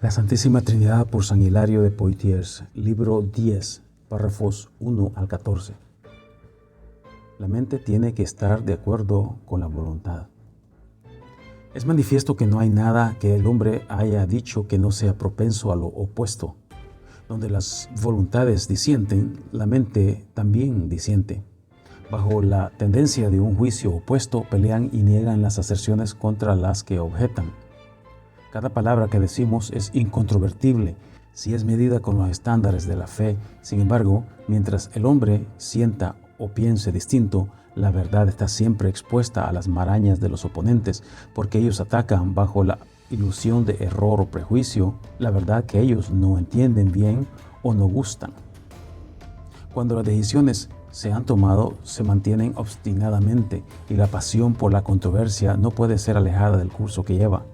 La Santísima Trinidad por San Hilario de Poitiers, libro 10, párrafos 1 al 14. La mente tiene que estar de acuerdo con la voluntad. Es manifiesto que no hay nada que el hombre haya dicho que no sea propenso a lo opuesto. Donde las voluntades disienten, la mente también disiente. Bajo la tendencia de un juicio opuesto, pelean y niegan las aserciones contra las que objetan. Cada palabra que decimos es incontrovertible si es medida con los estándares de la fe. Sin embargo, mientras el hombre sienta o piense distinto, la verdad está siempre expuesta a las marañas de los oponentes, porque ellos atacan bajo la ilusión de error o prejuicio la verdad que ellos no entienden bien o no gustan. Cuando las decisiones se han tomado, se mantienen obstinadamente y la pasión por la controversia no puede ser alejada del curso que lleva,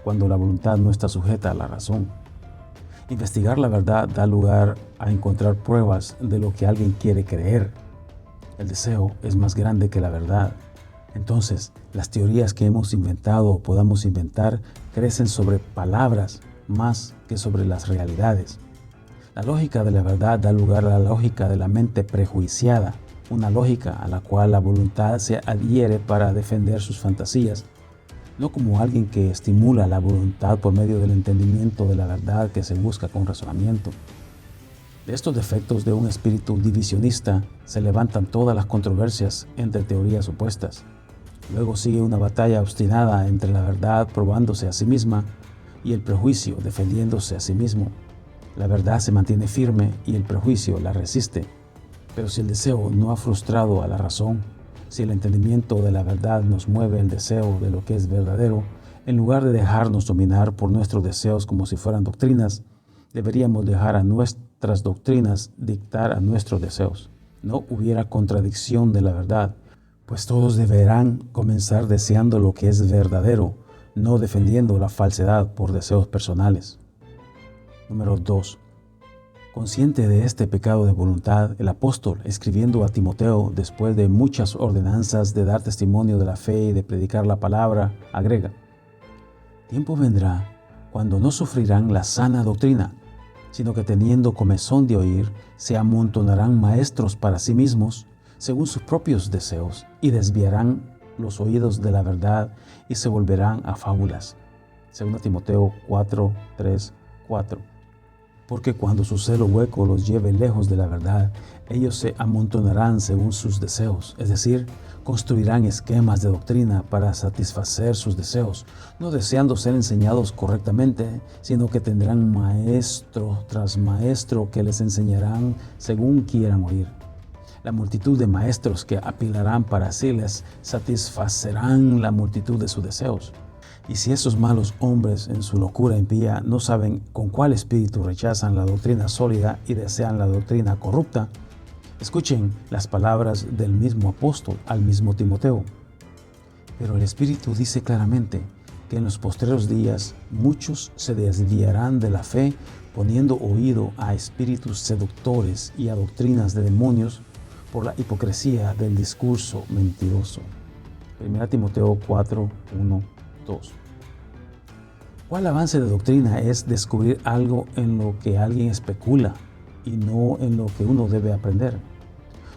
cuando la voluntad no está sujeta a la razón. Investigar la verdad da lugar a encontrar pruebas de lo que alguien quiere creer. El deseo es más grande que la verdad. Entonces, las teorías que hemos inventado o podamos inventar crecen sobre palabras más que sobre las realidades. La lógica de la verdad da lugar a la lógica de la mente prejuiciada, una lógica a la cual la voluntad se adhiere para defender sus fantasías, no como alguien que estimula la voluntad por medio del entendimiento de la verdad que se busca con razonamiento. De estos defectos de un espíritu divisionista se levantan todas las controversias entre teorías opuestas. Luego sigue una batalla obstinada entre la verdad probándose a sí misma y el prejuicio defendiéndose a sí mismo. La verdad se mantiene firme y el prejuicio la resiste. Pero si el deseo no ha frustrado a la razón, si el entendimiento de la verdad nos mueve el deseo de lo que es verdadero, en lugar de dejarnos dominar por nuestros deseos como si fueran doctrinas, deberíamos dejar a nuestras doctrinas dictar a nuestros deseos. No hubiera contradicción de la verdad, pues todos deberán comenzar deseando lo que es verdadero, no defendiendo la falsedad por deseos personales. Número 2. Consciente de este pecado de voluntad, el apóstol, escribiendo a Timoteo después de muchas ordenanzas de dar testimonio de la fe y de predicar la palabra, agrega: tiempo vendrá cuando no sufrirán la sana doctrina, sino que teniendo comezón de oír, se amontonarán maestros para sí mismos, según sus propios deseos, y desviarán los oídos de la verdad y se volverán a fábulas. 2 Timoteo 4, 3, 4. Porque cuando su celo hueco los lleve lejos de la verdad, ellos se amontonarán según sus deseos, es decir, construirán esquemas de doctrina para satisfacer sus deseos, no deseando ser enseñados correctamente, sino que tendrán maestro tras maestro que les enseñarán según quieran oír. La multitud de maestros que apilarán para sí les satisfacerán la multitud de sus deseos. Y si esos malos hombres en su locura impía no saben con cuál espíritu rechazan la doctrina sólida y desean la doctrina corrupta, escuchen las palabras del mismo apóstol al mismo Timoteo. Pero el Espíritu dice claramente que en los postreros días muchos se desviarán de la fe, poniendo oído a espíritus seductores y a doctrinas de demonios por la hipocresía del discurso mentiroso. 1 Timoteo 4, 1, 2. ¿Cuál avance de doctrina es descubrir algo en lo que alguien especula y no en lo que uno debe aprender?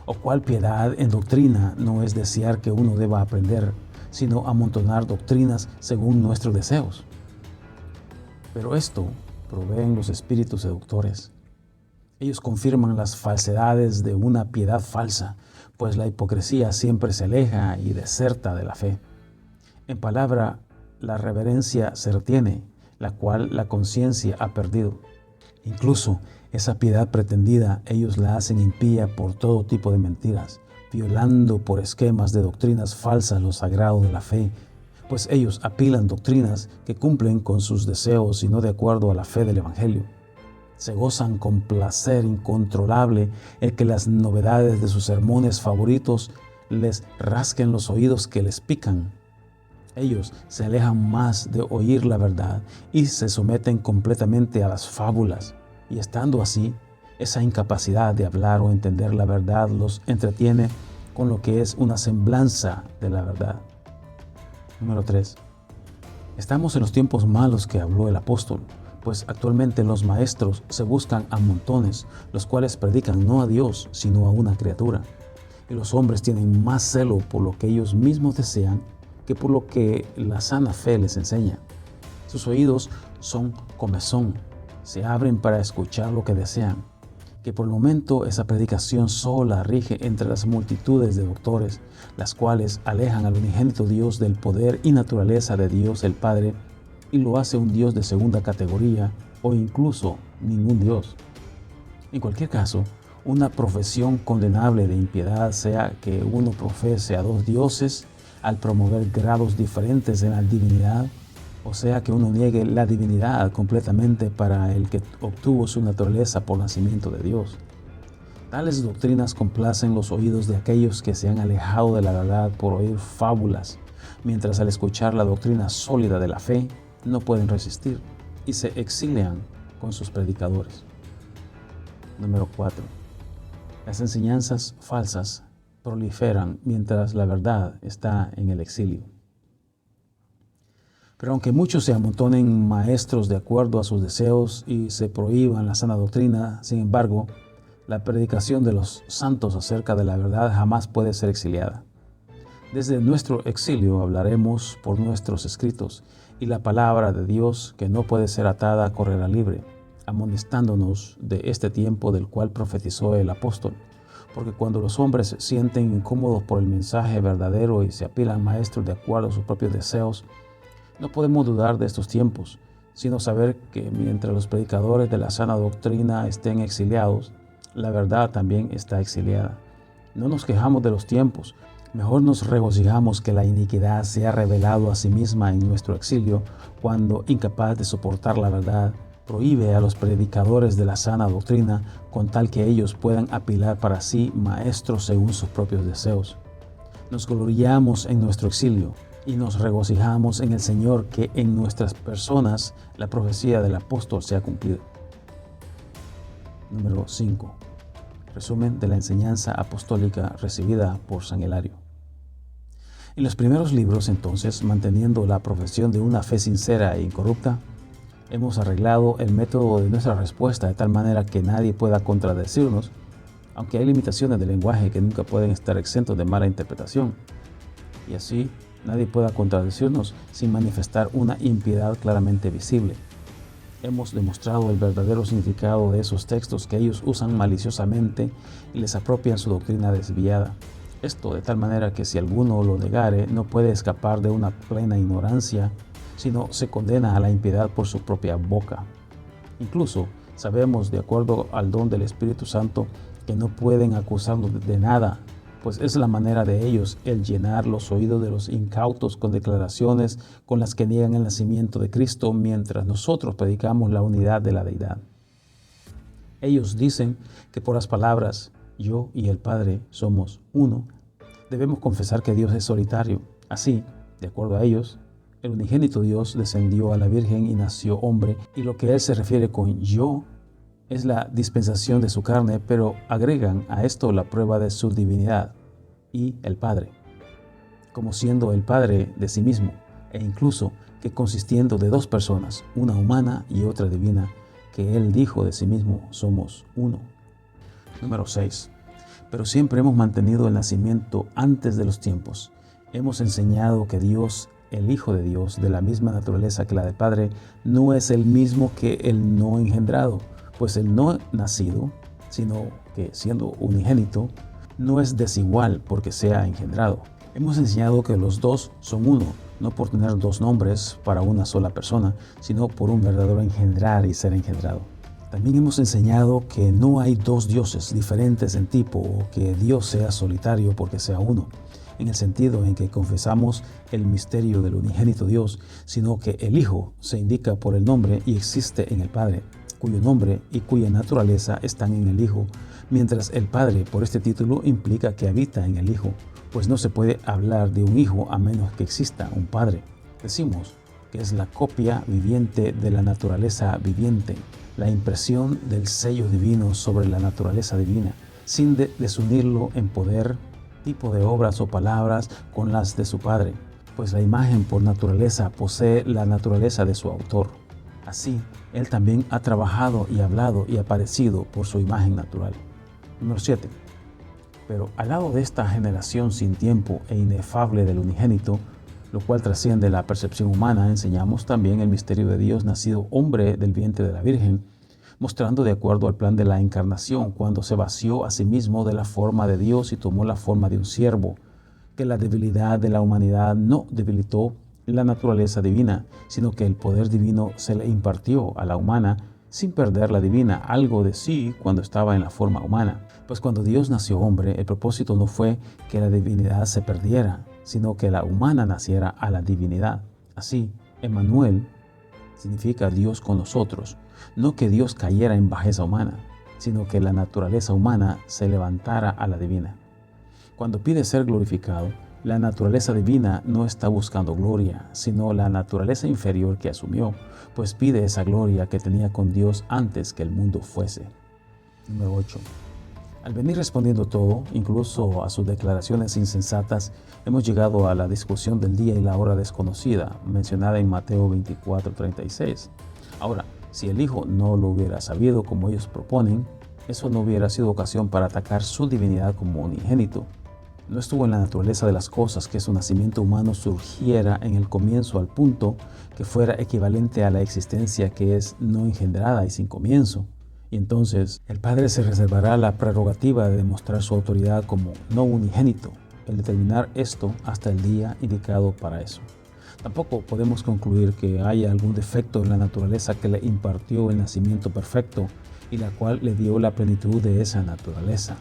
¿O cuál piedad en doctrina no es desear que uno deba aprender, sino amontonar doctrinas según nuestros deseos? Pero esto proveen los espíritus seductores. Ellos confirman las falsedades de una piedad falsa, pues la hipocresía siempre se aleja y deserta de la fe. En palabra, la reverencia se retiene, la cual la conciencia ha perdido. Incluso esa piedad pretendida, ellos la hacen impía por todo tipo de mentiras, violando por esquemas de doctrinas falsas lo sagrado de la fe, pues ellos apilan doctrinas que cumplen con sus deseos y no de acuerdo a la fe del Evangelio. Se gozan con placer incontrolable el que las novedades de sus sermones favoritos les rasquen los oídos que les pican. Ellos se alejan más de oír la verdad y se someten completamente a las fábulas. Y estando así, esa incapacidad de hablar o entender la verdad los entretiene con lo que es una semblanza de la verdad. Número 3. Estamos en los tiempos malos que habló el apóstol, pues actualmente los maestros se buscan a montones, los cuales predican no a Dios, sino a una criatura. Y los hombres tienen más celo por lo que ellos mismos desean que por lo que la sana fe les enseña. Sus oídos son comezón, se abren para escuchar lo que desean, que por el momento esa predicación sola rige entre las multitudes de doctores, las cuales alejan al unigénito Dios del poder y naturaleza de Dios el Padre y lo hace un Dios de segunda categoría o incluso ningún Dios. En cualquier caso, una profesión condenable de impiedad sea que uno profese a dos dioses al promover grados diferentes en la divinidad, o sea que uno niegue la divinidad completamente para el que obtuvo su naturaleza por nacimiento de Dios. Tales doctrinas complacen los oídos de aquellos que se han alejado de la verdad por oír fábulas, mientras al escuchar la doctrina sólida de la fe no pueden resistir y se exilian con sus predicadores. Número 4. Las enseñanzas falsas proliferan mientras la verdad está en el exilio. Pero aunque muchos se amontonen maestros de acuerdo a sus deseos y se prohíban la sana doctrina, sin embargo, la predicación de los santos acerca de la verdad jamás puede ser exiliada. Desde nuestro exilio hablaremos por nuestros escritos, y la palabra de Dios, que no puede ser atada, correrá libre, amonestándonos de este tiempo del cual profetizó el apóstol. Porque cuando los hombres se sienten incómodos por el mensaje verdadero y se apilan maestros de acuerdo a sus propios deseos, no podemos dudar de estos tiempos, sino saber que mientras los predicadores de la sana doctrina estén exiliados, la verdad también está exiliada. No nos quejamos de los tiempos, mejor nos regocijamos que la iniquidad se ha revelado a sí misma en nuestro exilio, cuando, incapaz de soportar la verdad, prohíbe a los predicadores de la sana doctrina con tal que ellos puedan apilar para sí maestros según sus propios deseos. Nos gloriamos en nuestro exilio y nos regocijamos en el Señor que en nuestras personas la profecía del apóstol se ha cumplido. Número 5. Resumen de la enseñanza apostólica recibida por San Hilario. En los primeros libros, entonces, manteniendo la profesión de una fe sincera e incorrupta, hemos arreglado el método de nuestra respuesta de tal manera que nadie pueda contradecirnos, aunque hay limitaciones de lenguaje que nunca pueden estar exentos de mala interpretación. Y así, nadie pueda contradecirnos sin manifestar una impiedad claramente visible. Hemos demostrado el verdadero significado de esos textos que ellos usan maliciosamente y les apropian su doctrina desviada. Esto de tal manera que si alguno lo negare, no puede escapar de una plena ignorancia, sino se condena a la impiedad por su propia boca. Incluso sabemos, de acuerdo al don del Espíritu Santo, que no pueden acusarnos de nada, pues es la manera de ellos el llenar los oídos de los incautos con declaraciones con las que niegan el nacimiento de Cristo, mientras nosotros predicamos la unidad de la deidad. Ellos dicen que por las palabras yo y el Padre somos uno, debemos confesar que Dios es solitario. Así, de acuerdo a ellos, el unigénito Dios descendió a la Virgen y nació hombre, y lo que Él se refiere con yo es la dispensación de su carne, pero agregan a esto la prueba de su divinidad y el Padre, como siendo el Padre de sí mismo, e incluso que consistiendo de dos personas, una humana y otra divina, que Él dijo de sí mismo, somos uno. Número 6. Pero siempre hemos mantenido el nacimiento antes de los tiempos. Hemos enseñado que Dios, el Hijo de Dios, de la misma naturaleza que la del Padre, no es el mismo que el no engendrado, pues el no nacido, sino que siendo unigénito, no es desigual porque sea engendrado. Hemos enseñado que los dos son uno, no por tener dos nombres para una sola persona, sino por un verdadero engendrar y ser engendrado. También hemos enseñado que no hay dos dioses diferentes en tipo o que Dios sea solitario porque sea uno, en el sentido en que confesamos el misterio del unigénito Dios, sino que el Hijo se indica por el nombre y existe en el Padre, cuyo nombre y cuya naturaleza están en el Hijo, mientras el Padre por este título implica que habita en el Hijo, pues no se puede hablar de un Hijo a menos que exista un Padre. Decimos que es la copia viviente de la naturaleza viviente, la impresión del sello divino sobre la naturaleza divina, sin desunirlo en poder, tipo de obras o palabras con las de su Padre, pues la imagen por naturaleza posee la naturaleza de su autor. Así, Él también ha trabajado y hablado y aparecido por su imagen natural. Número 7. Pero al lado de esta generación sin tiempo e inefable del unigénito, lo cual trasciende la percepción humana, enseñamos también el misterio de Dios nacido hombre del vientre de la Virgen, mostrando de acuerdo al plan de la encarnación, cuando se vació a sí mismo de la forma de Dios y tomó la forma de un siervo, que la debilidad de la humanidad no debilitó la naturaleza divina, sino que el poder divino se le impartió a la humana sin perder la divina, algo de sí cuando estaba en la forma humana. Pues cuando Dios nació hombre, el propósito no fue que la divinidad se perdiera, sino que la humana naciera a la divinidad. Así, Emmanuel significa Dios con nosotros, no que Dios cayera en bajeza humana, sino que la naturaleza humana se levantara a la divina. Cuando pide ser glorificado, la naturaleza divina no está buscando gloria, sino la naturaleza inferior que asumió, pues pide esa gloria que tenía con Dios antes que el mundo fuese. Número 8. Al venir respondiendo todo, incluso a sus declaraciones insensatas, hemos llegado a la discusión del día y la hora desconocida, mencionada en Mateo 24:36. Ahora, si el Hijo no lo hubiera sabido como ellos proponen, eso no hubiera sido ocasión para atacar su divinidad como unigénito. No estuvo en la naturaleza de las cosas que su nacimiento humano surgiera en el comienzo al punto que fuera equivalente a la existencia que es no engendrada y sin comienzo. Y entonces el Padre se reservará la prerrogativa de demostrar su autoridad como no unigénito, el determinar esto hasta el día indicado para eso. Tampoco podemos concluir que haya algún defecto en la naturaleza que le impartió el nacimiento perfecto y la cual le dio la plenitud de esa naturaleza.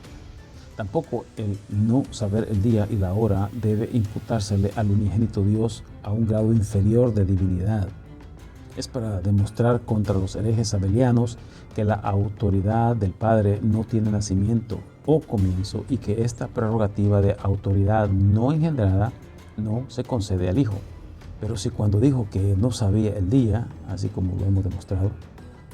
Tampoco el no saber el día y la hora debe imputársele al unigénito Dios a un grado inferior de divinidad. Es para demostrar contra los herejes abelianos que la autoridad del Padre no tiene nacimiento o comienzo y que esta prerrogativa de autoridad no engendrada no se concede al Hijo. Pero si cuando dijo que no sabía el día, así como lo hemos demostrado,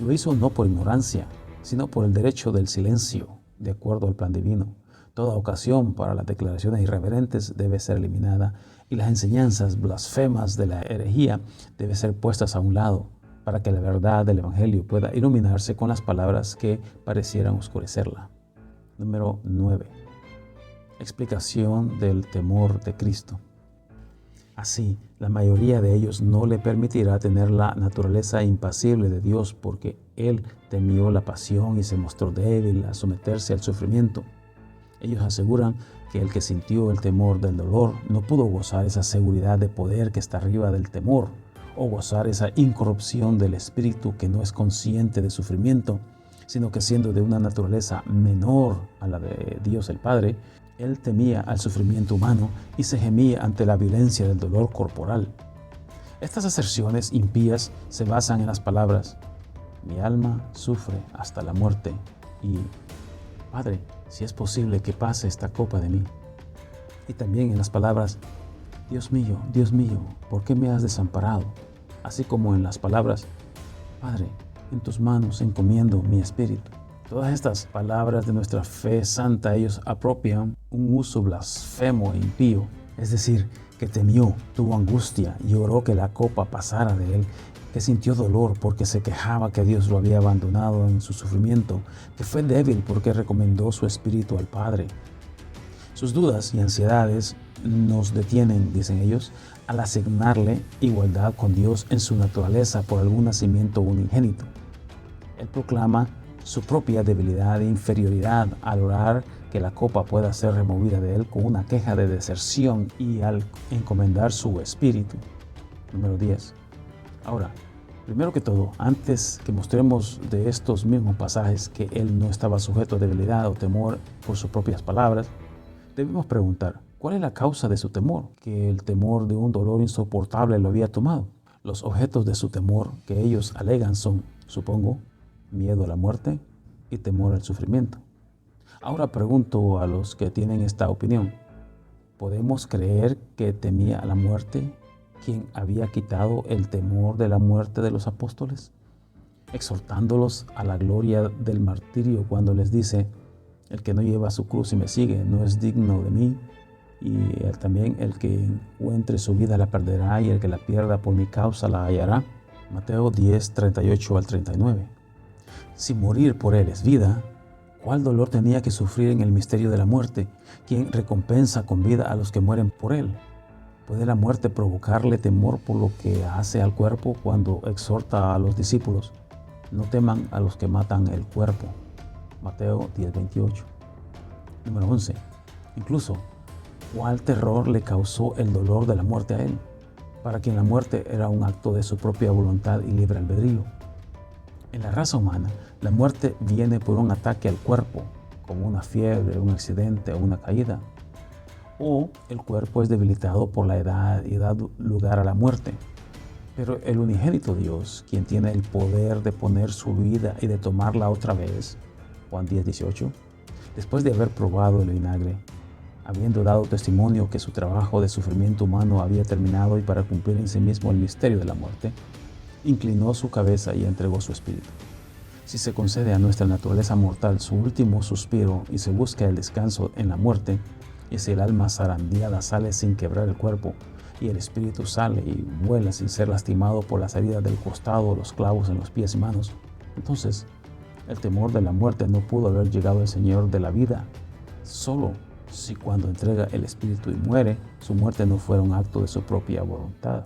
lo hizo no por ignorancia, sino por el derecho del silencio, de acuerdo al plan divino. Toda ocasión para las declaraciones irreverentes debe ser eliminada y las enseñanzas blasfemas de la herejía deben ser puestas a un lado para que la verdad del Evangelio pueda iluminarse con las palabras que parecieran oscurecerla. Número 9. Explicación del temor de Cristo. Así, la mayoría de ellos no le permitirá tener la naturaleza impasible de Dios porque Él temió la pasión y se mostró débil a someterse al sufrimiento. Ellos aseguran que el que sintió el temor del dolor no pudo gozar esa seguridad de poder que está arriba del temor, o gozar esa incorrupción del espíritu que no es consciente de sufrimiento, sino que siendo de una naturaleza menor a la de Dios el Padre, él temía al sufrimiento humano y se gemía ante la violencia del dolor corporal. Estas aserciones impías se basan en las palabras: mi alma sufre hasta la muerte y Padre, si es posible que pase esta copa de mí. Y también en las palabras: Dios mío, ¿por qué me has desamparado? Así como en las palabras: Padre, en tus manos encomiendo mi espíritu. Todas estas palabras de nuestra fe santa ellos apropian un uso blasfemo e impío, es decir, que temió, tuvo angustia y oró que la copa pasara de él, que sintió dolor porque se quejaba que Dios lo había abandonado en su sufrimiento, que fue débil porque recomendó su espíritu al Padre. Sus dudas y ansiedades nos detienen, dicen ellos, al asignarle igualdad con Dios en su naturaleza por algún nacimiento unigénito. Él proclama su propia debilidad e inferioridad al orar que la copa pueda ser removida de él con una queja de deserción y al encomendar su espíritu. Número 10. Ahora, primero que todo, antes que mostremos de estos mismos pasajes que él no estaba sujeto a debilidad o temor por sus propias palabras, debemos preguntar, ¿cuál es la causa de su temor? Que el temor de un dolor insoportable lo había tomado. Los objetos de su temor que ellos alegan son, supongo, miedo a la muerte y temor al sufrimiento. Ahora pregunto a los que tienen esta opinión, ¿podemos creer que temía a la muerte quien había quitado el temor de la muerte de los apóstoles, exhortándolos a la gloria del martirio cuando les dice: el que no lleva su cruz y me sigue no es digno de mí, y también el que encuentre su vida la perderá y el que la pierda por mi causa la hallará? Mateo 10, 38 al 39. Si morir por él es vida, ¿cuál dolor tenía que sufrir en el misterio de la muerte? ¿Quién recompensa con vida a los que mueren por él? ¿Puede la muerte provocarle temor por lo que hace al cuerpo cuando exhorta a los discípulos? No teman a los que matan el cuerpo. Mateo 10, 28. Número 11. Incluso, ¿cuál terror le causó el dolor de la muerte a él? Para quien la muerte era un acto de su propia voluntad y libre albedrío. En la raza humana, la muerte viene por un ataque al cuerpo, como una fiebre, un accidente o una caída. O el cuerpo es debilitado por la edad y da lugar a la muerte. Pero el unigénito Dios, quien tiene el poder de poner su vida y de tomarla otra vez, Juan 10, 18, después de haber probado el vinagre, habiendo dado testimonio que su trabajo de sufrimiento humano había terminado y para cumplir en sí mismo el misterio de la muerte, inclinó su cabeza y entregó su espíritu. Si se concede a nuestra naturaleza mortal su último suspiro y se busca el descanso en la muerte, y si el alma zarandeada sale sin quebrar el cuerpo, y el espíritu sale y vuela sin ser lastimado por las heridas del costado o los clavos en los pies y manos, entonces el temor de la muerte no pudo haber llegado al Señor de la vida, solo si cuando entrega el espíritu y muere, su muerte no fuera un acto de su propia voluntad.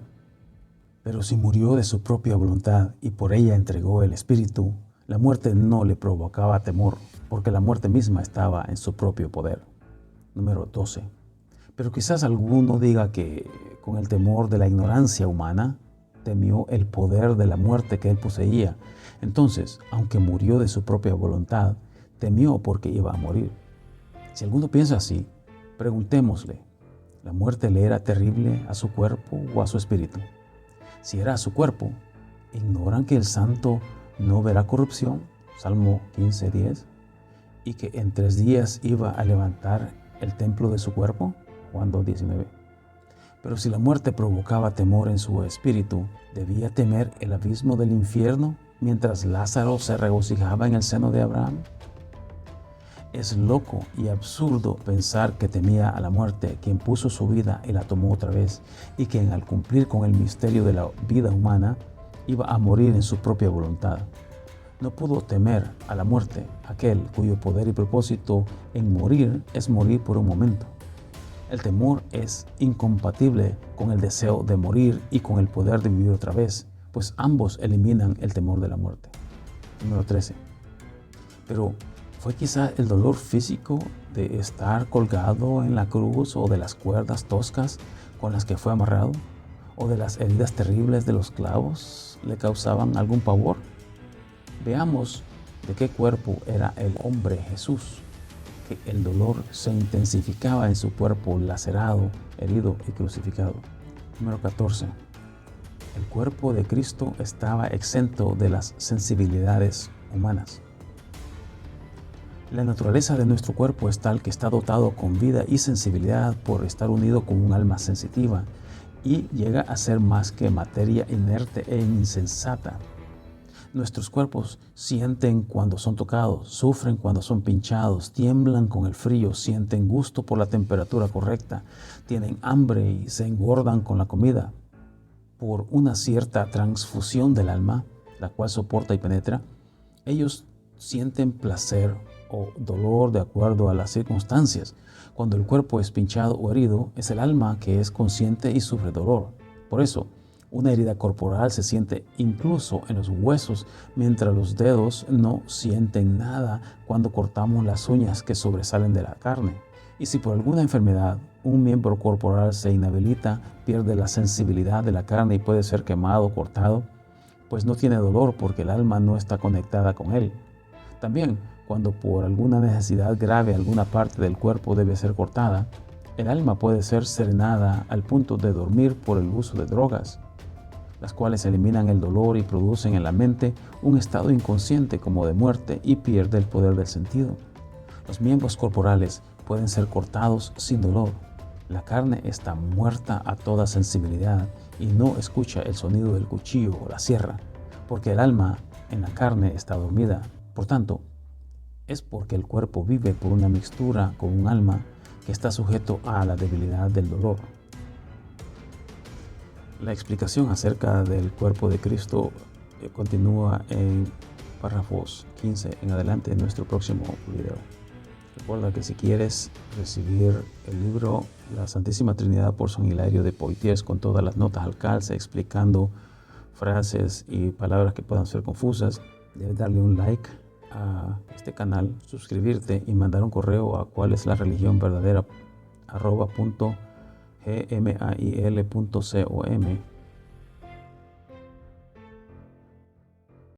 Pero si murió de su propia voluntad y por ella entregó el espíritu, la muerte no le provocaba temor, porque la muerte misma estaba en su propio poder. Número 12. Pero quizás alguno diga que con el temor de la ignorancia humana, temió el poder de la muerte que él poseía. Entonces, aunque murió de su propia voluntad, temió porque iba a morir. Si alguno piensa así, preguntémosle, ¿la muerte le era terrible a su cuerpo o a su espíritu? Si era a su cuerpo, ¿ignoran que el santo no verá corrupción? Salmo 15, 10. Y que en 3 días iba a levantar el templo de su cuerpo, Juan 2, 19. Pero si la muerte provocaba temor en su espíritu, ¿debía temer el abismo del infierno mientras Lázaro se regocijaba en el seno de Abraham? Es loco y absurdo pensar que temía a la muerte, quien puso su vida y la tomó otra vez, y quien al cumplir con el misterio de la vida humana, iba a morir en su propia voluntad. No pudo temer a la muerte, aquel cuyo poder y propósito en morir es morir por un momento. El temor es incompatible con el deseo de morir y con el poder de vivir otra vez, pues ambos eliminan el temor de la muerte. Número 13. Pero ¿fue quizá el dolor físico de estar colgado en la cruz o de las cuerdas toscas con las que fue amarrado? ¿O de las heridas terribles de los clavos le causaban algún pavor? Veamos de qué cuerpo era el hombre Jesús, que el dolor se intensificaba en su cuerpo lacerado, herido y crucificado. Número 14. El cuerpo de Cristo estaba exento de las sensibilidades humanas. La naturaleza de nuestro cuerpo es tal que está dotado con vida y sensibilidad por estar unido con un alma sensitiva y llega a ser más que materia inerte e insensata. Nuestros cuerpos sienten cuando son tocados, sufren cuando son pinchados, tiemblan con el frío, sienten gusto por la temperatura correcta, tienen hambre y se engordan con la comida. Por una cierta transfusión del alma, la cual soporta y penetra, ellos sienten placer o dolor de acuerdo a las circunstancias. Cuando el cuerpo es pinchado o herido, es el alma que es consciente y sufre dolor. Por eso, una herida corporal se siente incluso en los huesos, mientras los dedos no sienten nada cuando cortamos las uñas que sobresalen de la carne. Y si por alguna enfermedad un miembro corporal se inhabilita, pierde la sensibilidad de la carne y puede ser quemado o cortado, pues no tiene dolor porque el alma no está conectada con él. También, cuando por alguna necesidad grave alguna parte del cuerpo debe ser cortada, el alma puede ser serenada al punto de dormir por el uso de drogas, las cuales eliminan el dolor y producen en la mente un estado inconsciente como de muerte y pierde el poder del sentido. Los miembros corporales pueden ser cortados sin dolor. La carne está muerta a toda sensibilidad y no escucha el sonido del cuchillo o la sierra, porque el alma en la carne está dormida. Por tanto, es porque el cuerpo vive por una mixtura con un alma que está sujeto a la debilidad del dolor. La explicación acerca del cuerpo de Cristo continúa en párrafos 15 en adelante en nuestro próximo video. Recuerda que si quieres recibir el libro La Santísima Trinidad por San Hilario de Poitiers con todas las notas al calce explicando frases y palabras que puedan ser confusas, debes darle un like a este canal, suscribirte y mandar un correo a cuál es la religión verdadera @gmail.com